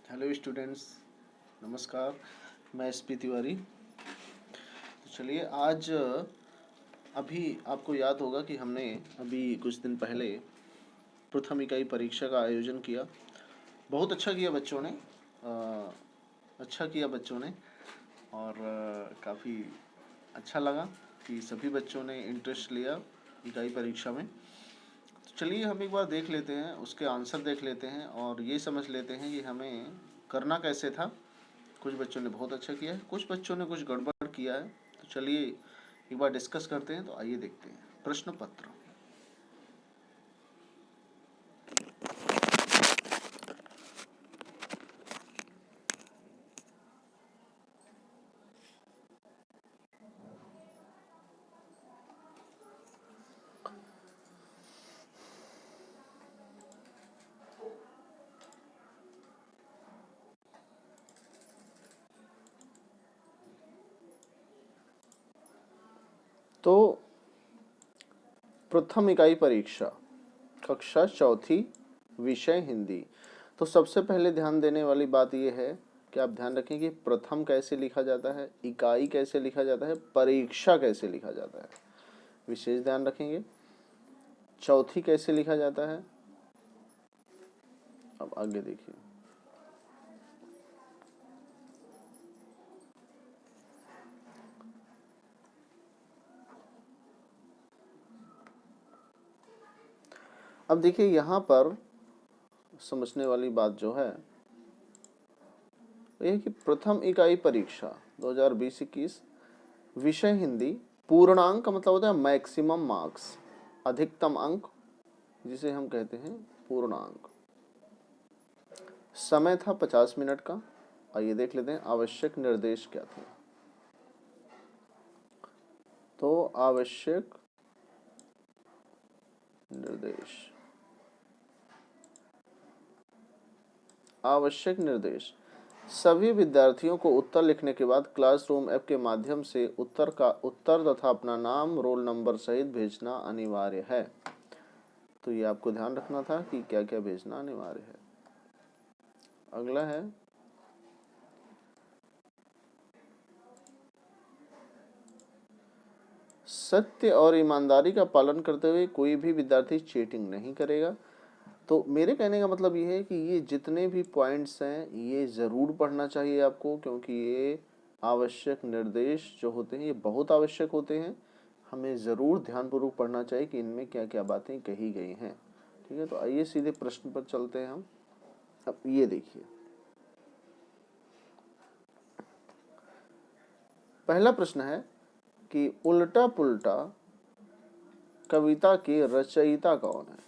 Hello students, नमस्कार। मैं S P Tiwari. तो चलिए आज अभी आपको याद होगा कि हमने अभी कुछ दिन पहले प्रथम इकाई परीक्षा का आयोजन किया। बहुत अच्छा किया बच्चों ने। अच्छा किया बच्चों ने और काफ़ी अच्छा लगा कि सभी बच्चों ने इंटरेस्ट लिया इकाई परीक्षा में। तो चलिए हम एक बार देख लेते हैं, उसके आंसर देख लेते हैं और ये समझ लेते हैं कि हमें करना कैसे था। कुछ बच्चों ने बहुत अच्छा किया है, कुछ बच्चों ने कुछ गड़बड़ किया है। तो चलिए एक बार डिस्कस करते हैं। तो आइए देखते हैं प्रश्न पत्र। तो प्रथम इकाई परीक्षा कक्षा चौथी, विषय हिंदी। तो सबसे पहले ध्यान देने वाली बात यह है कि आप ध्यान रखें कि प्रथम कैसे लिखा जाता है, इकाई कैसे लिखा जाता है, परीक्षा कैसे लिखा जाता है, विशेष ध्यान रखेंगे। चौथी कैसे लिखा जाता है, अब आगे देखिए। अब देखिए यहाँ पर समझने वाली बात जो है यह कि प्रथम इकाई परीक्षा 2020-21 विषय हिंदी, पूर्णांक का मतलब होता है मैक्सिमम मार्क्स, अधिकतम अंक जिसे हम कहते हैं पूर्णांक। समय था 50 मिनट का। आइए देख लेते हैं आवश्यक निर्देश क्या थे। तो आवश्यक निर्देश सभी विद्यार्थियों को उत्तर लिखने के बाद क्लासरूम ऐप के माध्यम से उत्तर तथा अपना नाम, रोल नंबर सहित भेजना अनिवार्य है। तो ये आपको ध्यान रखना था कि क्या क्या भेजना अनिवार्य है। अगला है सत्य और ईमानदारी का पालन करते हुए कोई भी विद्यार्थी चीटिंग नहीं करेगा। तो मेरे कहने का मतलब ये है कि ये जितने भी पॉइंट्स हैं ये ज़रूर पढ़ना चाहिए आपको, क्योंकि ये आवश्यक निर्देश जो होते हैं ये बहुत आवश्यक होते हैं। हमें ज़रूर ध्यानपूर्वक पढ़ना चाहिए कि इनमें क्या क्या बातें कही गई हैं। ठीक है, तो आइए सीधे प्रश्न पर चलते हैं हम। अब ये देखिए, पहला प्रश्न है कि उल्टा पुल्टा कविता की रचयिता कौन है।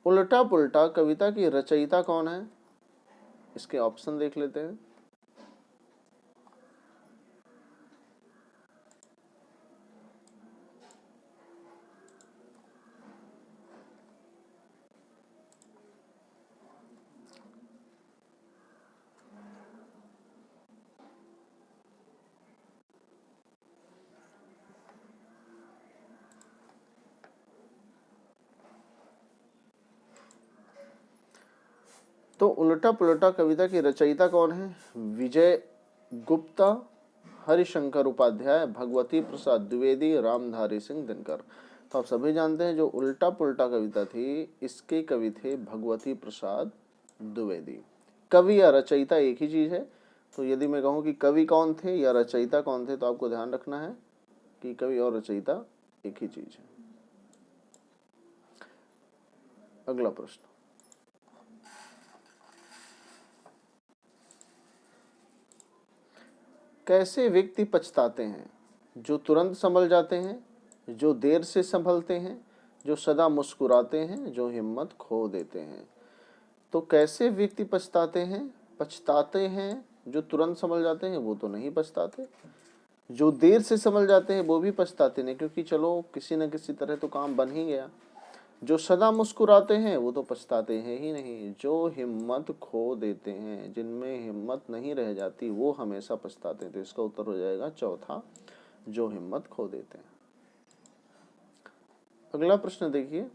उल्टा पुल्टा कविता की रचयिता कौन है, इसके ऑप्शन देख लेते हैं। तो उल्टा पुल्टा कविता की रचयिता कौन है? विजय गुप्ता, हरिशंकर उपाध्याय, भगवती प्रसाद द्विवेदी, रामधारी सिंह दिनकर। तो आप सभी जानते हैं जो उल्टा पुल्टा कविता थी इसके कवि थे भगवती प्रसाद द्विवेदी। कवि या रचयिता एक ही चीज है। तो यदि मैं कहूँ कि कवि कौन थे या रचयिता कौन थे, तो आपको ध्यान रखना है कि कवि और रचयिता एक ही चीज है। अगला प्रश्न, कैसे व्यक्ति पछताते हैं? जो तुरंत संभल जाते हैं, जो देर से संभलते हैं, जो सदा मुस्कुराते हैं, जो हिम्मत खो देते हैं। तो कैसे व्यक्ति पछताते हैं? पछताते हैं जो तुरंत संभल जाते हैं वो तो नहीं पछताते, जो देर से संभल जाते हैं वो भी पछताते नहीं, क्योंकि चलो किसी न किसी तरह तो काम बन ही गया। जो सदा मुस्कुराते हैं वो तो पछताते हैं ही नहीं। जो हिम्मत खो देते हैं, जिनमें हिम्मत नहीं रह जाती, वो हमेशा पछताते हैं। तो इसका उत्तर हो जाएगा चौथा, जो हिम्मत खो देते हैं। अगला प्रश्न देखिए,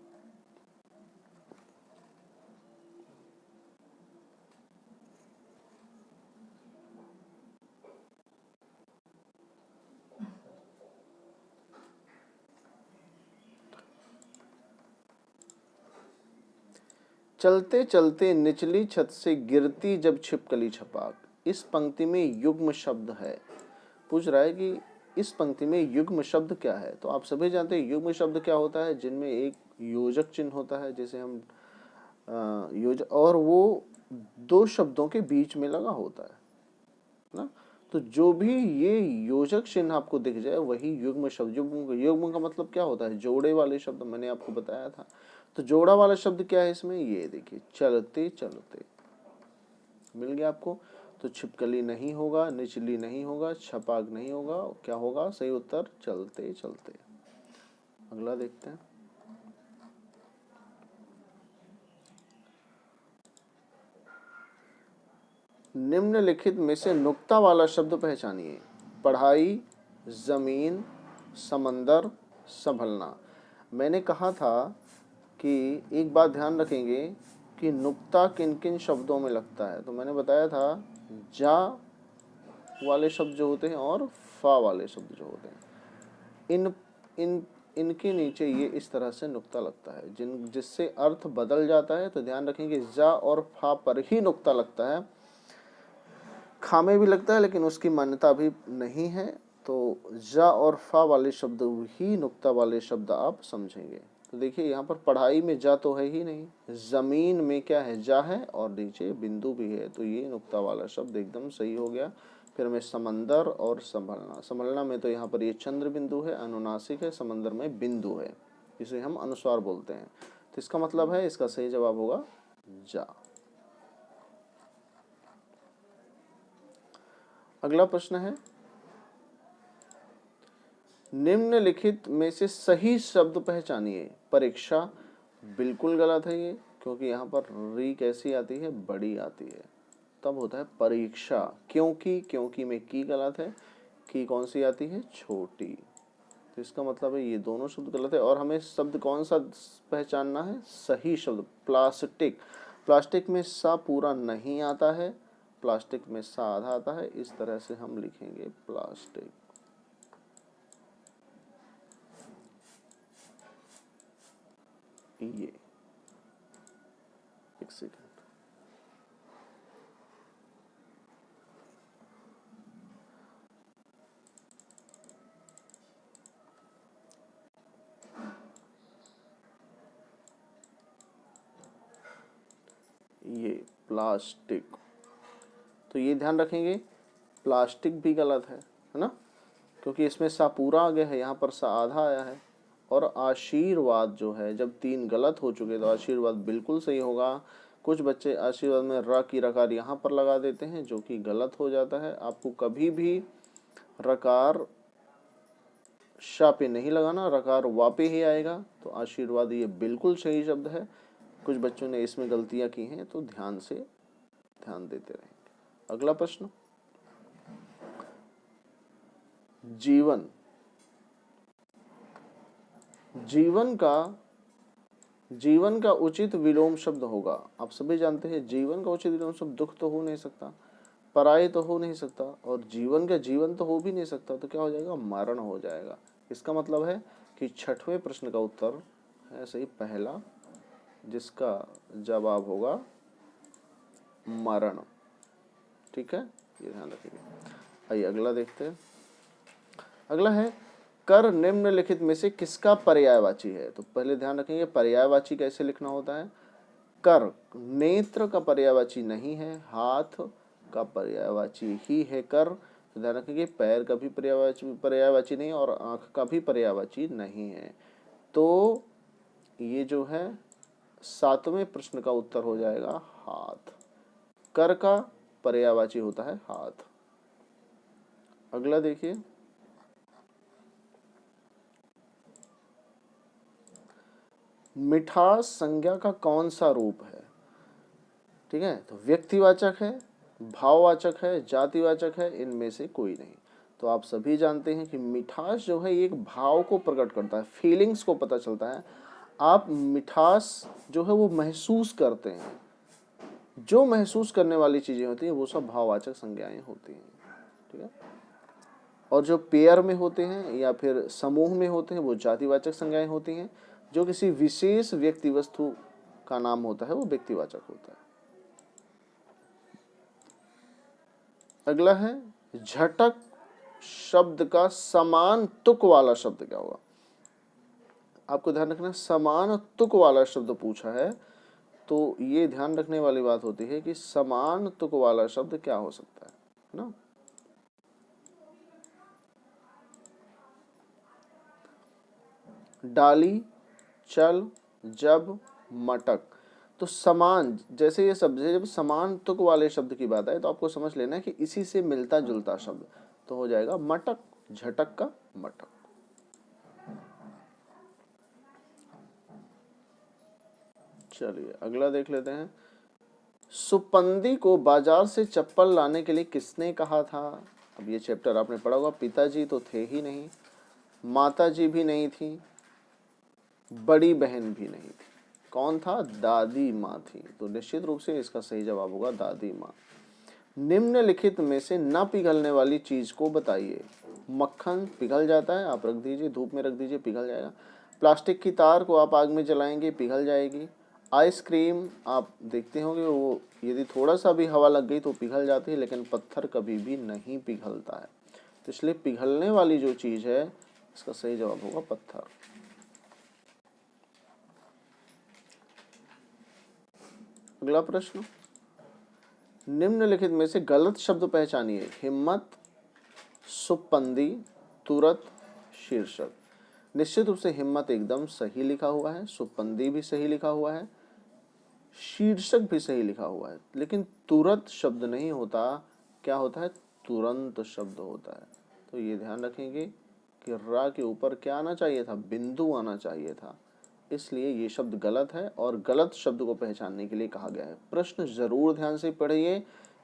चलते चलते निचली छत से गिरती जब छिपकली छपाक। इस पंक्ति में युग्म शब्द है। पूछ रहा है कि इस पंक्ति में युग्म शब्द क्या है। तो आप सभी जानते हैं युग्म शब्द क्या होता है, जिनमें एक योजक चिन्ह होता है, जैसे हम योजक, और वो दो शब्दों के बीच में लगा होता है ना। तो जो भी ये योजक चिन्ह आपको दिख जाए वही युग्म शब्द। युग्म का मतलब क्या होता है, जोड़े वाले शब्द, मैंने आपको बताया था। तो जोड़ा वाला शब्द क्या है इसमें, ये देखिए, चलते चलते। मिल गया आपको। तो छिपकली नहीं होगा, निचली नहीं होगा, छपाक नहीं होगा, क्या होगा सही उत्तर, चलते चलते। अगला देखते हैं। निम्नलिखित में से नुक्ता वाला शब्द पहचानिए। पढ़ाई, जमीन, समंदर, संभलना। मैंने कहा था कि एक बात ध्यान रखेंगे कि नुक्ता किन किन शब्दों में लगता है। तो मैंने बताया था जा वाले शब्द जो होते हैं और फा वाले शब्द जो होते हैं, इन इन इनके नीचे ये इस तरह से नुक्ता लगता है, जिससे अर्थ बदल जाता है। तो ध्यान रखेंगे जा और फा पर ही नुक्ता लगता है, खा में भी लगता है लेकिन उसकी मान्यता भी नहीं है। तो जा और फा वाले शब्द ही नुक्ता वाले शब्द आप समझेंगे। तो देखिए यहाँ पर पढ़ाई में जा तो है ही नहीं, जमीन में क्या है, जा है, और नीचे बिंदु भी है, तो ये नुक्ता वाला शब्द एकदम सही हो गया। फिर में समंदर और संभलना। संभलना में तो यहाँ पर ये चंद्र बिंदु है, अनुनासिक है, समंदर में बिंदु है, जिसे हम अनुस्वार बोलते हैं। तो इसका मतलब है, इसका सही जवाब होगा जा। अगला प्रश्न है, निम्नलिखित में से सही शब्द पहचानिए। परीक्षा, बिल्कुल गलत है ये, क्योंकि यहाँ पर री कैसी आती है, बड़ी आती है, तब होता है परीक्षा। क्योंकि में की गलत है, की कौन सी आती है, छोटी। तो इसका मतलब है ये दोनों शब्द गलत है। और हमें शब्द कौन सा पहचानना है, सही शब्द। प्लास्टिक, प्लास्टिक में सा पूरा नहीं आता है, प्लास्टिक में सा आधा आता है, इस तरह से हम लिखेंगे प्लास्टिक। ये एक सेकंड, ये प्लास्टिक। तो ये ध्यान रखेंगे, प्लास्टिक भी गलत है ना, क्योंकि इसमें सा पूरा आ गया है, यहाँ पर सा आधा आया है। और आशीर्वाद जो है, जब तीन गलत हो चुके तो आशीर्वाद बिल्कुल सही होगा। कुछ बच्चे आशीर्वाद में र की रकार यहाँ पर लगा देते हैं, जो कि गलत हो जाता है। आपको कभी भी रकार शा पे नहीं लगाना, रकार वा पे ही आएगा। तो आशीर्वाद ये बिल्कुल सही शब्द है। कुछ बच्चों ने इसमें गलतियां की हैं, तो ध्यान देते रहेंगे। अगला प्रश्न, जीवन। जीवन का उचित विलोम शब्द होगा। आप सभी जानते हैं जीवन का उचित विलोम शब्द दुख तो हो नहीं सकता, पराय तो हो नहीं सकता, और जीवन का जीवन तो हो भी नहीं सकता। तो क्या हो जाएगा, मरण हो जाएगा। इसका मतलब है कि छठवें प्रश्न का उत्तर है सही पहला, जिसका जवाब होगा मरण। ठीक है, ये ध्यान रखिए। आइए अगला देखते हैं। अगला है, कर निम्नलिखित में से किसका पर्यायवाची है। तो पहले ध्यान रखेंगे पर्यायवाची कैसे लिखना होता है। कर नेत्र का पर्यायवाची नहीं है, हाथ का पर्यायवाची ही है कर। तो ध्यान रखेंगे पैर का भी पर्यायवाची नहीं, और आंख का भी पर्यायवाची नहीं है। तो ये जो है सातवें प्रश्न का उत्तर हो जाएगा हाथ। कर का पर्यायवाची होता है हाथ। अगला देखिए, मिठास संज्ञा का कौन सा रूप है। ठीक है, तो व्यक्तिवाचक है, भाववाचक है, जातिवाचक है, इनमें से कोई नहीं। तो आप सभी जानते हैं कि मिठास जो है एक भाव को प्रकट करता है, फीलिंग्स को पता चलता है। आप मिठास जो है वो महसूस करते हैं, जो महसूस करने वाली चीजें होती हैं वो सब भाववाचक संज्ञाएं होती हैं। ठीक है, और जो पेयर में होते हैं या फिर समूह में होते हैं वो जातिवाचक संज्ञाएं होती हैं, जो किसी विशेष व्यक्ति वस्तु का नाम होता है वो व्यक्तिवाचक होता है। अगला है झटक शब्द का समान तुक वाला शब्द क्या होगा। आपको ध्यान रखना, समान तुक वाला शब्द पूछा है, तो ये ध्यान रखने वाली बात होती है कि समान तुक वाला शब्द क्या हो सकता है ना। डाली, चल, जब, मटक। तो समान, जैसे ये शब्द है, जब समान तुक वाले शब्द की बात है तो आपको समझ लेना है कि इसी से मिलता जुलता शब्द, तो हो जाएगा मटक, झटक का मटक। चलिए अगला देख लेते हैं। सुपंदी को बाजार से चप्पल लाने के लिए किसने कहा था। अब ये चैप्टर आपने पढ़ा होगा। पिताजी तो थे ही नहीं, माताजी भी नहीं थी, बड़ी बहन भी नहीं थी। कौन था? दादी माँ थी। तो निश्चित रूप से इसका सही जवाब होगा दादी माँ। निम्नलिखित में से न पिघलने वाली चीज को बताइए। मक्खन पिघल जाता है, आप रख दीजिए, धूप में रख दीजिए, पिघल जाएगा। प्लास्टिक की तार को आप आग में जलाएंगे, पिघल जाएगी। आइसक्रीम आप देखते होंगे, वो यदि थोड़ा सा भी हवा लग गई तो पिघल जाती है, लेकिन पत्थर कभी भी नहीं पिघलता है। तो इसलिए पिघलने वाली जो चीज है, इसका सही जवाब होगा पत्थर। अगला प्रश्न, निम्नलिखित में से गलत शब्द पहचानिए। हिम्मत, सुपंदी, तुरत, शीर्षक। निश्चित रूप से हिम्मत एकदम सही लिखा हुआ है, सुपंदी भी सही लिखा हुआ है, शीर्षक भी सही लिखा हुआ है, लेकिन तुरत शब्द नहीं होता, क्या होता है? तुरंत शब्द होता है। तो ये ध्यान रखेंगे कि रा के ऊपर क्या आना चाहिए था? बिंदु आना चाहिए था, इसलिए ये शब्द गलत है और गलत शब्द को पहचानने के लिए कहा गया है। प्रश्न जरूर ध्यान से पढ़िए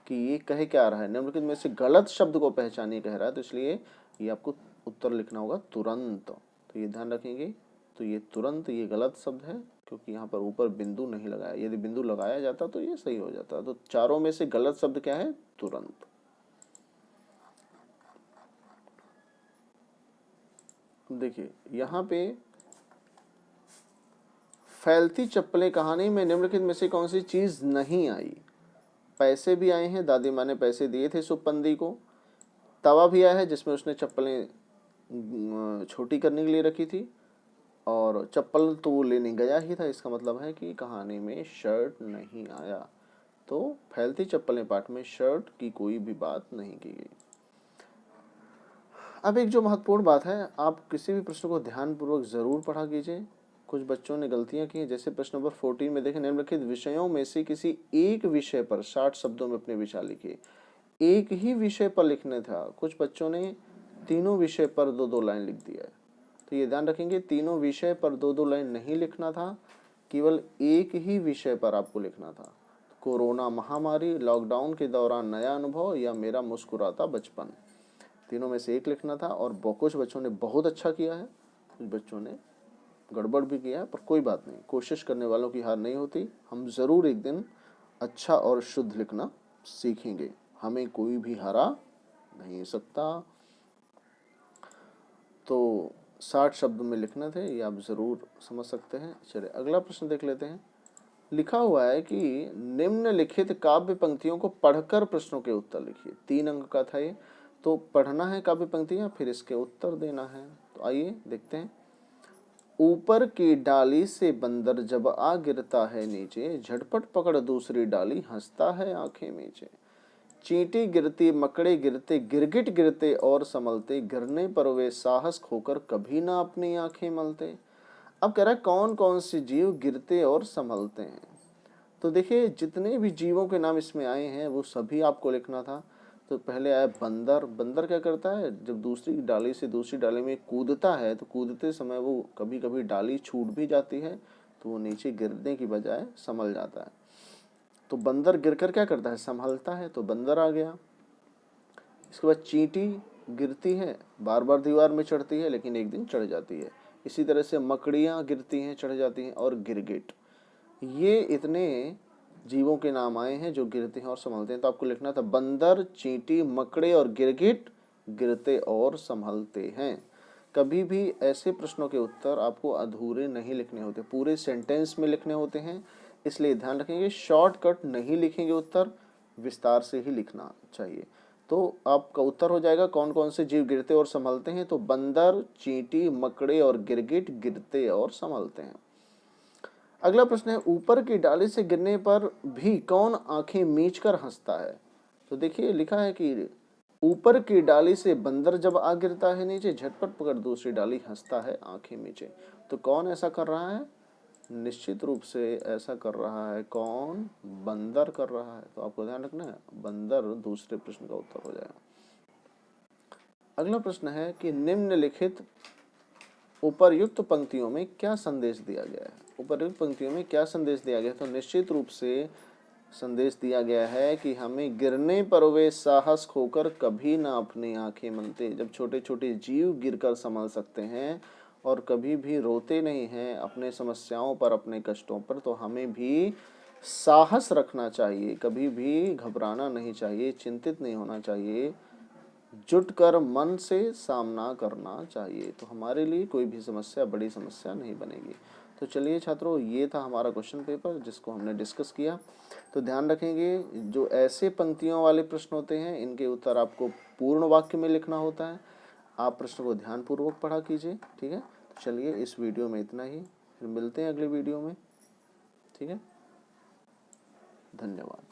कि ये कहे क्या रहा है। निम्नलिखित में से गलत शब्द को पहचानिए कह रहा है, तो इसलिए ये आपको उत्तर लिखना होगा तुरंत। तो ये ध्यान रखेंगे। तो ये तुरंत ये गलत शब्द है, क्योंकि यहाँ पर ऊपर बिंदु नहीं लगाया। यदि बिंदु लगाया जाता तो ये सही हो जाता। तो चारों में से गलत शब्द क्या है? तुरंत। देखिए यहाँ पे फैलती चप्पलें कहानी में निम्नलिखित में से कौन सी चीज नहीं आई? पैसे भी आए हैं, दादी माँ ने पैसे दिए थे सुपंदी को। तवा भी आया है जिसमें उसने चप्पलें छोटी करने के लिए रखी थी, और चप्पल तो वो लेने गया ही था। इसका मतलब है कि कहानी में शर्ट नहीं आया। तो फैलती चप्पलें पाठ में शर्ट की कोई भी बात नहीं की गई। अब एक जो महत्वपूर्ण बात है, आप किसी भी प्रश्न को ध्यानपूर्वक जरूर पढ़ा कीजिए। कुछ बच्चों ने गलतियां की हैं, जैसे प्रश्न नंबर 14 में देखें, निम्नलिखित विषयों में से किसी एक विषय पर 60 शब्दों में अपने विचार लिखिए। एक ही विषय पर लिखने था, कुछ बच्चों ने तीनों विषय पर दो दो लाइन लिख दिया है। तो ये ध्यान रखेंगे, तीनों विषय पर दो दो लाइन नहीं लिखना था, केवल एक ही विषय पर आपको लिखना था। कोरोना महामारी, लॉकडाउन के दौरान नया अनुभव, या मेरा मुस्कुराता बचपन। तीनों में से एक लिखना था। और कुछ बच्चों ने बहुत अच्छा किया है, कुछ बच्चों ने गड़बड़ भी किया है, पर कोई बात नहीं, कोशिश करने वालों की हार नहीं होती। हम जरूर एक दिन अच्छा और शुद्ध लिखना सीखेंगे, हमें कोई भी हरा नहीं सकता। तो 60 शब्द में लिखना थे, ये आप जरूर समझ सकते हैं। चलिए अगला प्रश्न देख लेते हैं। लिखा हुआ है कि निम्नलिखित काव्य पंक्तियों को पढ़कर प्रश्नों के उत्तर लिखिए। 3 अंक का था ये। तो पढ़ना है काव्य पंक्तियां, फिर इसके उत्तर देना है। तो आइए देखते हैं। ऊपर की डाली से बंदर जब आ गिरता है नीचे, झटपट पकड़ दूसरी डाली, हंसता है आंखें मीचे। चींटी गिरती, मकड़े गिरते, गिरगिट गिरते और संभलते, गिरने पर वे साहस खोकर कभी ना अपनी आंखें मलते। अब कह रहा है कौन कौन से जीव गिरते और संभलते हैं। तो देखिए जितने भी जीवों के नाम इसमें आए हैं वो सभी आपको लिखना था। तो पहले आया बंदर। बंदर क्या करता है? जब दूसरी डाली से दूसरी डाली में कूदता है, तो कूदते समय वो कभी कभी डाली छूट भी जाती है, तो वो नीचे गिरने की बजाय संभल जाता है। तो बंदर गिरकर क्या करता है? संभलता है, तो बंदर आ गया। इसके बाद चींटी गिरती है, बार बार दीवार में चढ़ती है, लेकिन एक दिन चढ़ जाती है। इसी तरह से मकड़ियाँ गिरती हैं, चढ़ जाती हैं, और गिरगिट। ये इतने जीवों के नाम आए हैं जो गिरते हैं और संभलते हैं। तो आपको लिखना था बंदर, चींटी, मकड़े और गिरगिट गिरते और संभलते हैं। कभी भी ऐसे प्रश्नों के उत्तर आपको अधूरे नहीं लिखने होते, पूरे सेंटेंस में लिखने होते हैं। इसलिए ध्यान रखेंगे शॉर्टकट नहीं लिखेंगे, उत्तर विस्तार से ही लिखना चाहिए। तो आपका उत्तर हो जाएगा कौन कौन से जीव गिरते और संभलते हैं, तो बंदर, चींटी, मकड़े और गिरगिट गिरते और संभलते हैं। अगला प्रश्न है, ऊपर की डाली से गिरने पर भी कौन आंखें मीच कर हंसता है। तो देखिए लिखा है कि ऊपर की डाली से बंदर जब आ गिरता है नीचे, झटपट पकड़ दूसरी डाली हंसता है आंखें मीचे। तो कौन ऐसा कर रहा है, निश्चित रूप से ऐसा कर रहा है कौन, बंदर कर रहा है। तो आपको ध्यान रखना है बंदर दूसरे प्रश्न का उत्तर हो जाएगा। अगला प्रश्न है कि निम्नलिखित उपर्युक्त पंक्तियों में क्या संदेश दिया गया है। उपर्युक्त पंक्तियों में क्या संदेश दिया गया, तो निश्चित रूप से संदेश दिया गया है कि हमें गिरने पर वे साहस खोकर कभी ना अपनी आंखें मनते। जब छोटे छोटे जीव गिरकर संभल सकते हैं और कभी भी रोते नहीं हैं अपने समस्याओं पर, अपने कष्टों पर, तो हमें भी साहस रखना चाहिए, कभी भी घबराना नहीं चाहिए, चिंतित नहीं होना चाहिए, जुटकर मन से सामना करना चाहिए। तो हमारे लिए कोई भी समस्या बड़ी समस्या नहीं बनेगी। तो चलिए छात्रों, ये था हमारा क्वेश्चन पेपर जिसको हमने डिस्कस किया। तो ध्यान रखेंगे जो ऐसे पंक्तियों वाले प्रश्न होते हैं इनके उत्तर आपको पूर्ण वाक्य में लिखना होता है। आप प्रश्न को ध्यानपूर्वक पढ़ा कीजिए, ठीक है। तो चलिए इस वीडियो में इतना ही, फिर मिलते हैं अगले वीडियो में, ठीक है। धन्यवाद।